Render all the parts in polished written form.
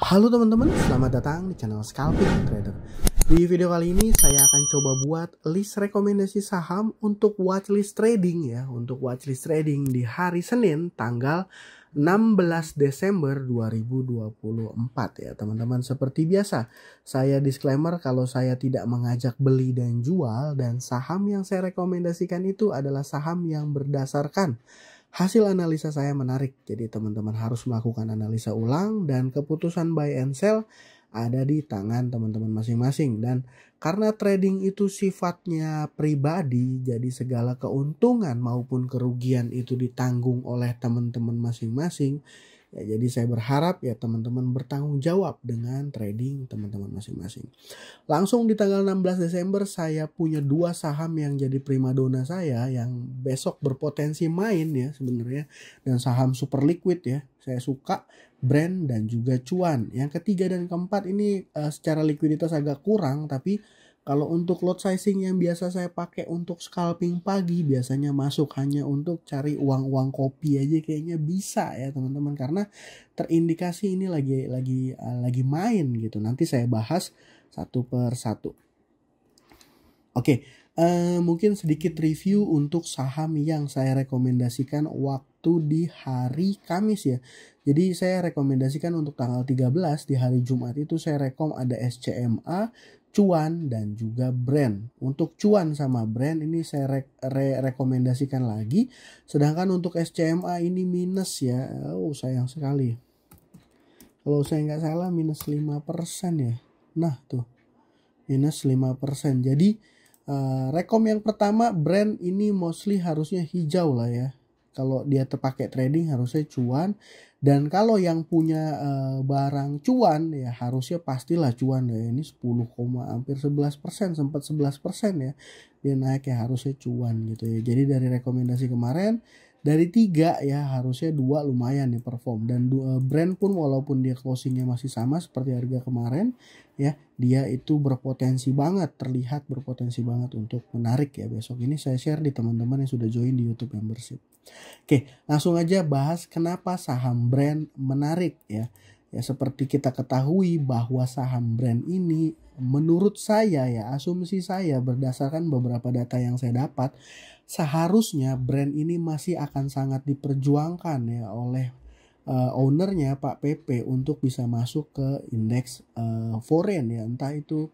Halo teman-teman, selamat datang di channel Scalping Trader. Di video kali ini saya akan coba buat list rekomendasi saham untuk watchlist trading ya, untuk watchlist trading di hari Senin tanggal 16 Desember 2024 ya teman-teman. Seperti biasa, saya disclaimer kalau saya tidak mengajak beli dan jual, dan saham yang saya rekomendasikan itu adalah saham yang berdasarkan hasil analisa saya menarik. Jadi teman-teman harus melakukan analisa ulang dan keputusan buy and sell ada di tangan teman-teman masing-masing. Dan karena trading itu sifatnya pribadi, jadi segala keuntungan maupun kerugian itu ditanggung oleh teman-teman masing-masing. Ya, jadi saya berharap ya teman-teman bertanggung jawab dengan trading teman-teman masing-masing. Langsung di tanggal 16 Desember saya punya dua saham yang jadi primadona saya yang besok berpotensi main ya sebenarnya, dan saham super liquid ya. Saya suka Brand dan juga Cuan. Yang ketiga dan keempat ini secara likuiditas agak kurang, tapi kalau untuk lot sizing yang biasa saya pakai untuk scalping pagi biasanya masuk hanya untuk cari uang-uang kopi aja, kayaknya bisa ya teman-teman, karena terindikasi ini lagi main gitu. Nanti saya bahas satu per satu. Oke, mungkin sedikit review untuk saham yang saya rekomendasikan waktu di hari Kamis ya. Jadi saya rekomendasikan untuk tanggal 13 di hari Jumat itu saya rekom ada SCMA, Cuan dan juga Brand. Untuk Cuan sama Brand ini saya rekomendasikan lagi. Sedangkan untuk SCMA ini minus ya. Oh sayang sekali. Kalau saya nggak salah minus 5% ya. Nah tuh minus 5%. Jadi rekom yang pertama Brand ini mostly harusnya hijau lah ya. Kalau dia terpakai trading harusnya Cuan. Dan kalau yang punya barang Cuan ya harusnya pastilah Cuan ya. Ini 10, hampir 11%, sempat 11% ya. Dia naik ya harusnya Cuan gitu ya. Jadi dari rekomendasi kemarin dari 3 ya harusnya 2 lumayan nih perform. Dan Brand pun walaupun dia closingnya masih sama seperti harga kemarin ya, dia itu berpotensi banget, terlihat berpotensi banget untuk menarik ya besok. Ini saya share di teman-teman yang sudah join di YouTube membership. Oke, langsung aja bahas kenapa saham Brand menarik ya. Ya seperti kita ketahui bahwa saham Brand ini menurut saya ya, asumsi saya berdasarkan beberapa data yang saya dapat, seharusnya Brand ini masih akan sangat diperjuangkan ya oleh ownernya Pak PP untuk bisa masuk ke indeks foreign ya, entah itu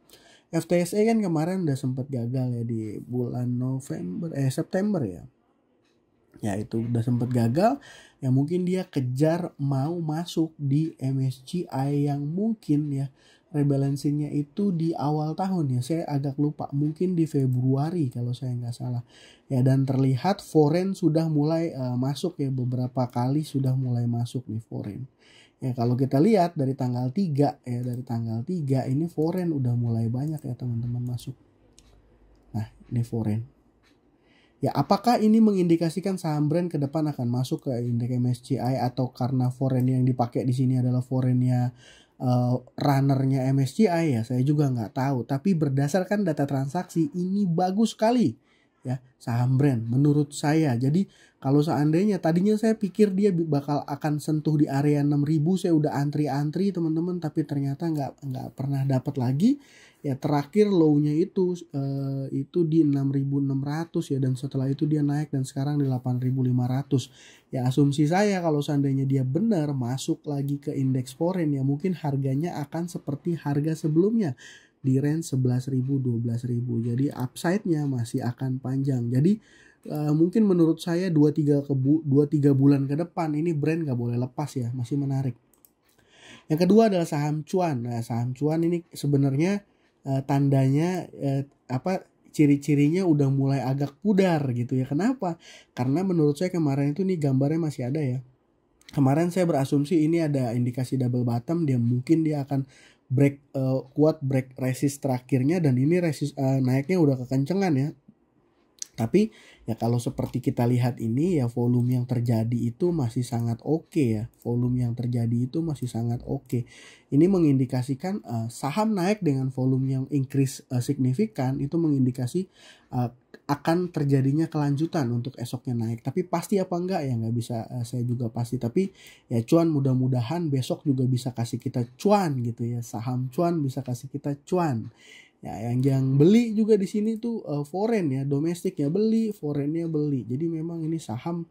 FTSE kan kemarin udah sempat gagal ya di bulan September ya. Ya itu udah sempat gagal ya, mungkin dia kejar mau masuk di MSCI yang mungkin ya rebalancingnya itu di awal tahun ya, saya agak lupa, mungkin di Februari kalau saya nggak salah ya. Dan terlihat foreign sudah mulai masuk ya, beberapa kali sudah mulai masuk nih foreign ya. Kalau kita lihat dari tanggal 3 ya, dari tanggal 3 ini foreign udah mulai banyak ya teman-teman masuk. Nah ini foreign ya, apakah ini mengindikasikan saham Brand ke depan akan masuk ke indeks MSCI, atau karena foreign yang dipakai di sini adalah foreignnya runnernya MSCI ya, saya juga nggak tahu. Tapi berdasarkan data transaksi ini bagus sekali ya saham Brand menurut saya. Jadi kalau seandainya tadinya saya pikir dia bakal akan sentuh di area 6.000, saya udah antri-antri teman-teman, tapi ternyata nggak pernah dapat lagi. Ya terakhir low-nya itu di 6.600 ya, dan setelah itu dia naik dan sekarang di 8.500. Ya asumsi saya kalau seandainya dia benar masuk lagi ke indeks foreign ya, mungkin harganya akan seperti harga sebelumnya di range 11.000 12.000. Jadi upside-nya masih akan panjang. Jadi mungkin menurut saya 2-3 bulan ke depan ini Brand gak boleh lepas ya, masih menarik. Yang kedua adalah saham Cuan. Nah saham Cuan ini sebenarnya tandanya ciri-cirinya udah mulai agak pudar gitu ya. Kenapa? Karena menurut saya kemarin itu nih gambarnya masih ada ya. Kemarin saya berasumsi ini ada indikasi double bottom, mungkin dia akan kuat break resist terakhirnya, dan ini naiknya udah kekencengan ya. Tapi ya kalau seperti kita lihat ini ya volume yang terjadi itu masih sangat oke ya. Volume yang terjadi itu masih sangat oke. Ini mengindikasikan saham naik dengan volume yang increase signifikan, itu mengindikasi akan terjadinya kelanjutan untuk esoknya naik. Tapi pasti apa enggak ya nggak bisa saya juga pasti. Tapi ya cuan, mudah-mudahan besok juga bisa kasih kita cuan gitu ya. Saham cuan bisa kasih kita cuan. Ya, yang beli juga di sini tuh foreign ya, domestiknya beli, foreignnya beli. Jadi memang ini saham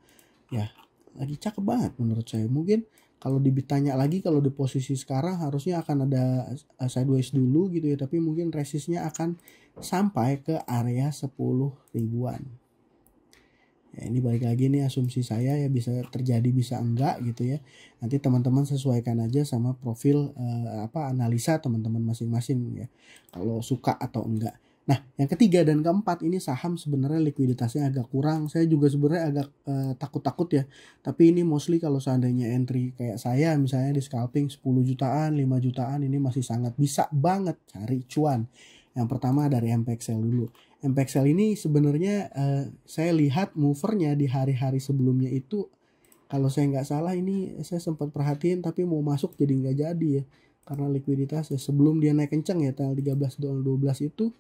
ya lagi cakep banget menurut saya. Mungkin kalau ditanya lagi, kalau di posisi sekarang harusnya akan ada sideways dulu gitu ya, tapi mungkin resistnya akan sampai ke area 10 ribuan. Ya, ini balik lagi nih asumsi saya ya, bisa terjadi bisa enggak gitu ya. Nanti teman-teman sesuaikan aja sama profil analisa teman-teman masing-masing ya. Kalau suka atau enggak. Nah, yang ketiga dan keempat ini saham sebenarnya likuiditasnya agak kurang. Saya juga sebenarnya agak takut-takut ya. Tapi ini mostly kalau seandainya entry kayak saya misalnya di scalping 10 jutaan, 5 jutaan ini masih sangat bisa banget cari cuan. Yang pertama dari MPXL dulu. MPXL ini sebenarnya saya lihat movernya di hari-hari sebelumnya itu, kalau saya nggak salah ini saya sempat perhatiin tapi mau masuk jadi nggak jadi ya, karena likuiditas ya. Sebelum dia naik kencang ya tanggal 13/12 itu.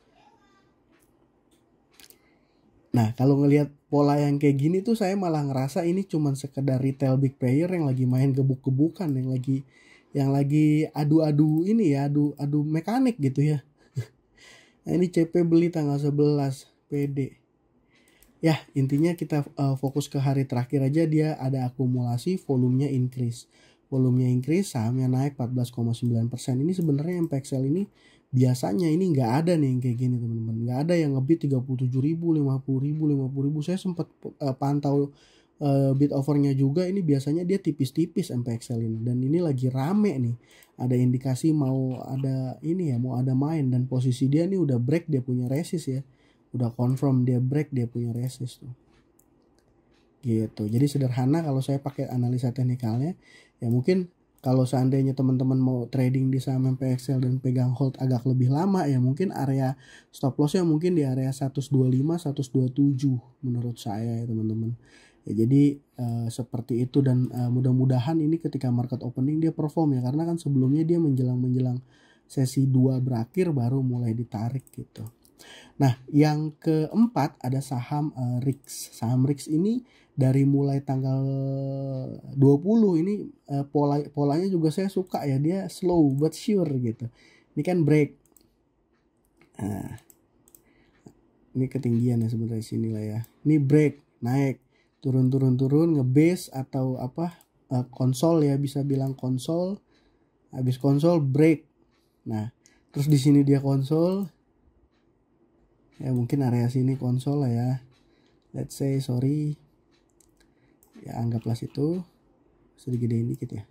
Nah kalau ngelihat pola yang kayak gini tuh saya malah ngerasa ini cuman sekedar retail big player yang lagi main gebuk-gebukan, yang lagi adu-adu ini ya, adu mekanik gitu ya. Nah ini CP beli tanggal 11 PD. Ya intinya kita fokus ke hari terakhir aja, dia ada akumulasi, volumenya increase. Volumenya increase, sahamnya naik 14,9%. Ini sebenarnya MPXL ini biasanya ini nggak ada nih yang kayak gini teman-teman. Nggak ada yang ngebit 37.000, 50.000. Saya sempat pantau bid overnya juga, ini biasanya dia tipis-tipis MPXL ini, dan ini lagi rame nih, ada indikasi mau ada ini ya, mau ada main, dan posisi dia nih udah break, dia punya resist ya, udah confirm dia break, dia punya resist tuh gitu. Jadi sederhana kalau saya pakai analisa teknikalnya ya, mungkin kalau seandainya teman-teman mau trading di saham MPXL dan pegang hold agak lebih lama ya, mungkin area stop lossnya mungkin di area 125, 127 menurut saya ya teman-teman. Ya, jadi seperti itu, dan mudah-mudahan ini ketika market opening dia perform ya, karena kan sebelumnya dia menjelang sesi 2 berakhir baru mulai ditarik gitu. Nah yang keempat ada saham RIX. Saham RIX ini dari mulai tanggal 20 ini polanya juga saya suka ya, dia slow but sure gitu. Ini kan break. Nah, ini ketinggian ya sebenarnya sini lah ya. Ini break, naik, turun ngebase atau apa, konsol ya, bisa bilang konsol. Habis konsol break. Nah, terus di sini dia konsol. Ya mungkin area sini konsol lah ya. Let's say sorry. Ya anggaplah situ. Sedikit gedein dikit ya.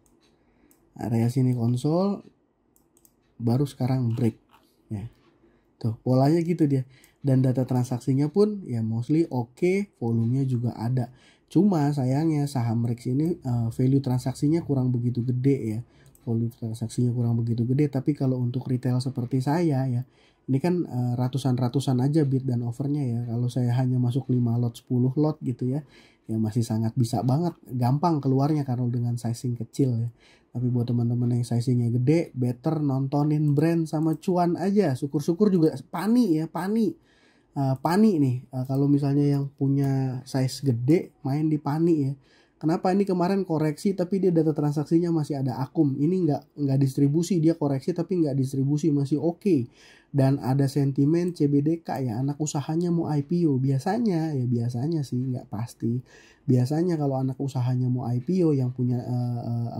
Area sini konsol, baru sekarang break. Ya. Tuh polanya gitu dia. Dan data transaksinya pun ya mostly oke, volumenya juga ada. Cuma sayangnya saham RIX ini value transaksinya kurang begitu gede ya. Volume transaksinya kurang begitu gede. Tapi kalau untuk retail seperti saya ya, ini kan ratusan aja bid dan overnya ya. Kalau saya hanya masuk 5 lot, 10 lot gitu ya, ya masih sangat bisa banget, gampang keluarnya karena dengan sizing kecil ya. Tapi buat teman-teman yang sizingnya gede, better nontonin brand sama cuan aja. Syukur-syukur juga Pani ya, Pani nih, kalau misalnya yang punya size gede main di Pani ya. Kenapa ini kemarin koreksi tapi dia data transaksinya masih ada akum. Ini nggak distribusi, dia koreksi tapi nggak distribusi, masih oke. Dan ada sentimen CBDK ya, anak usahanya mau IPO. Biasanya sih, nggak pasti. Biasanya kalau anak usahanya mau IPO yang punya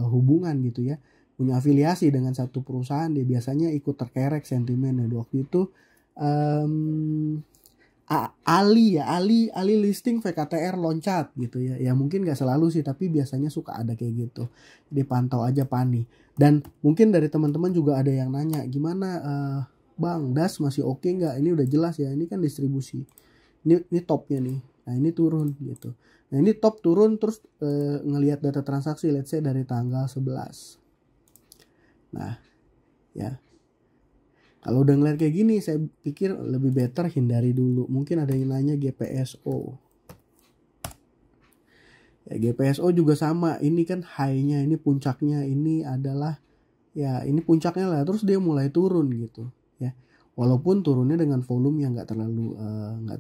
hubungan gitu ya, punya afiliasi dengan satu perusahaan, dia biasanya ikut terkerek sentimennya. Waktu itu Ali listing VKTR loncat gitu ya. Ya mungkin gak selalu sih, tapi biasanya suka ada kayak gitu. Jadi pantau aja Pani. Dan mungkin dari teman-teman juga ada yang nanya, gimana Bang, DAS masih oke nggak? Ini udah jelas ya, ini kan distribusi. Ini topnya nih. Nah ini turun gitu. Nah ini top turun, terus ngelihat data transaksi let's say dari tanggal 11. Nah ya, Kalau udah ngeliat kayak gini, saya pikir lebih better hindari dulu. Mungkin ada yang nanya GPSO. Ya, GPSO juga sama. Ini kan high-nya, ini puncaknya, ini adalah ya ini puncaknya lah. Terus dia mulai turun gitu ya. Walaupun turunnya dengan volume yang nggak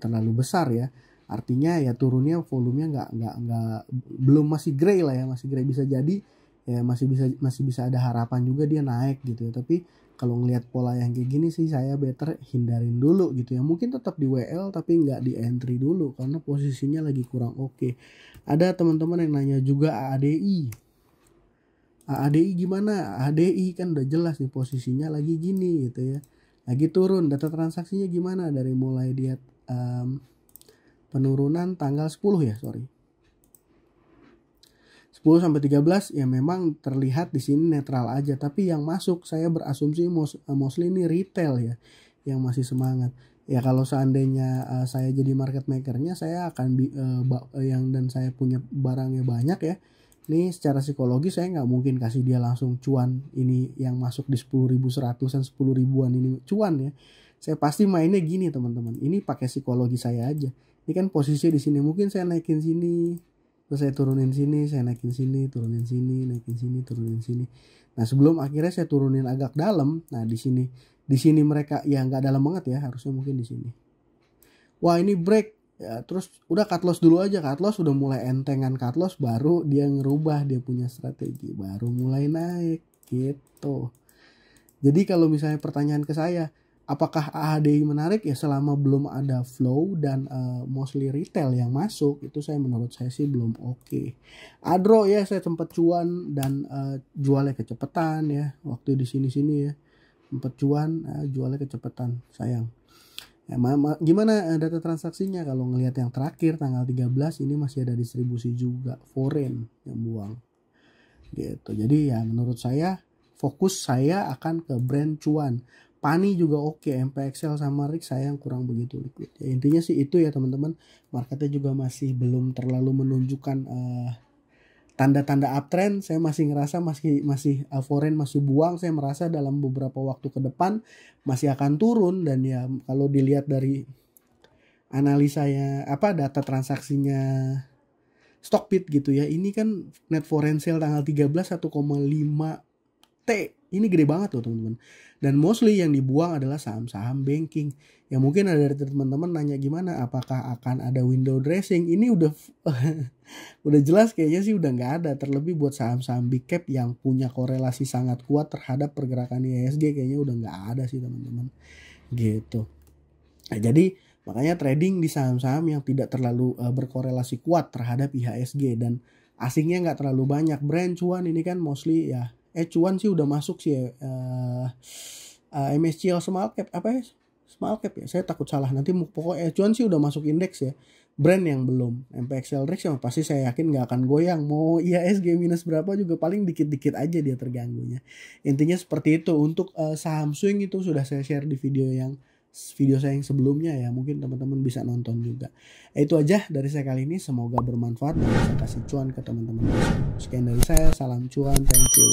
terlalu besar ya. Artinya ya turunnya volumenya nggak belum, masih gray lah ya, masih gray, bisa jadi ya masih bisa ada harapan juga dia naik gitu ya. Tapi kalau ngelihat pola yang kayak gini sih saya better hindarin dulu gitu ya. Mungkin tetap di WL tapi nggak di entry dulu karena posisinya lagi kurang oke. Ada teman-teman yang nanya juga AADI. AADI gimana? AADI kan udah jelas nih posisinya lagi gini gitu ya. Lagi turun. Data transaksinya gimana dari mulai dia penurunan tanggal 10 ya, 10 sampai 13 ya memang terlihat di sini netral aja, tapi yang masuk saya berasumsi mostly ini retail ya yang masih semangat. Ya kalau seandainya saya jadi market makernya, saya akan dan saya punya barangnya banyak ya. Ini secara psikologi saya nggak mungkin kasih dia langsung cuan ini yang masuk di 10.100-an 10 ribuan ini cuan ya. Saya pasti mainnya gini teman-teman. Ini pakai psikologi saya aja. Ini kan posisi di sini, mungkin saya naikin sini, terus saya turunin sini, saya naikin sini, turunin sini, naikin sini, turunin sini. Nah sebelum akhirnya saya turunin agak dalam. Nah di sini mereka ya nggak dalam banget ya, harusnya mungkin di sini. Wah ini break ya, terus udah cut loss dulu aja. Cut loss udah mulai entengan cut loss, baru dia ngerubah, dia punya strategi, baru mulai naik gitu. Jadi kalau misalnya pertanyaan ke saya, apakah AHDI menarik ya, selama belum ada flow dan mostly retail yang masuk, itu menurut saya sih belum oke. Adro ya saya sempat cuan dan jualnya kecepatan ya waktu di sini ya, sempat cuan jualnya kecepatan, sayang. Ya, gimana data transaksinya? Kalau ngelihat yang terakhir tanggal 13 ini masih ada distribusi juga foreign yang buang gitu. Jadi ya menurut saya fokus saya akan ke brand cuan. Pani juga oke, MPXL sama RIX saya yang kurang begitu liquid. Ya, intinya sih itu ya teman-teman. Marketnya juga masih belum terlalu menunjukkan tanda-tanda uptrend. Saya masih ngerasa masih foreign masih buang. Saya merasa dalam beberapa waktu ke depan masih akan turun, dan ya kalau dilihat dari analisanya data transaksinya Stockbit gitu ya. Ini kan net foreign sale tanggal 13 1,5 T. Ini gede banget tuh teman-teman. Dan mostly yang dibuang adalah saham-saham banking. Ya mungkin ada dari teman-teman nanya gimana, apakah akan ada window dressing? Ini udah udah jelas kayaknya sih udah nggak ada. Terlebih buat saham-saham big cap yang punya korelasi sangat kuat terhadap pergerakan IHSG, kayaknya udah nggak ada sih teman-teman. Gitu. Nah, jadi makanya trading di saham-saham yang tidak terlalu berkorelasi kuat terhadap IHSG dan asingnya nggak terlalu banyak. Brand cuan ini kan mostly ya cuan sih udah masuk sih ya, MSCI small cap small cap ya, saya takut salah nanti. Pokoknya cuan sih udah masuk indeks ya. Brand yang belum, MPXL RIX yang pasti saya yakin nggak akan goyang. Mau IHSG minus berapa juga paling dikit-dikit aja dia terganggunya. Intinya seperti itu. Untuk saham swing itu sudah saya share di video saya yang sebelumnya ya, mungkin teman-teman bisa nonton juga. Itu aja dari saya kali ini, semoga bermanfaat dan bisa kasih cuan ke teman-teman. Sekian dari saya, salam cuan, thank you.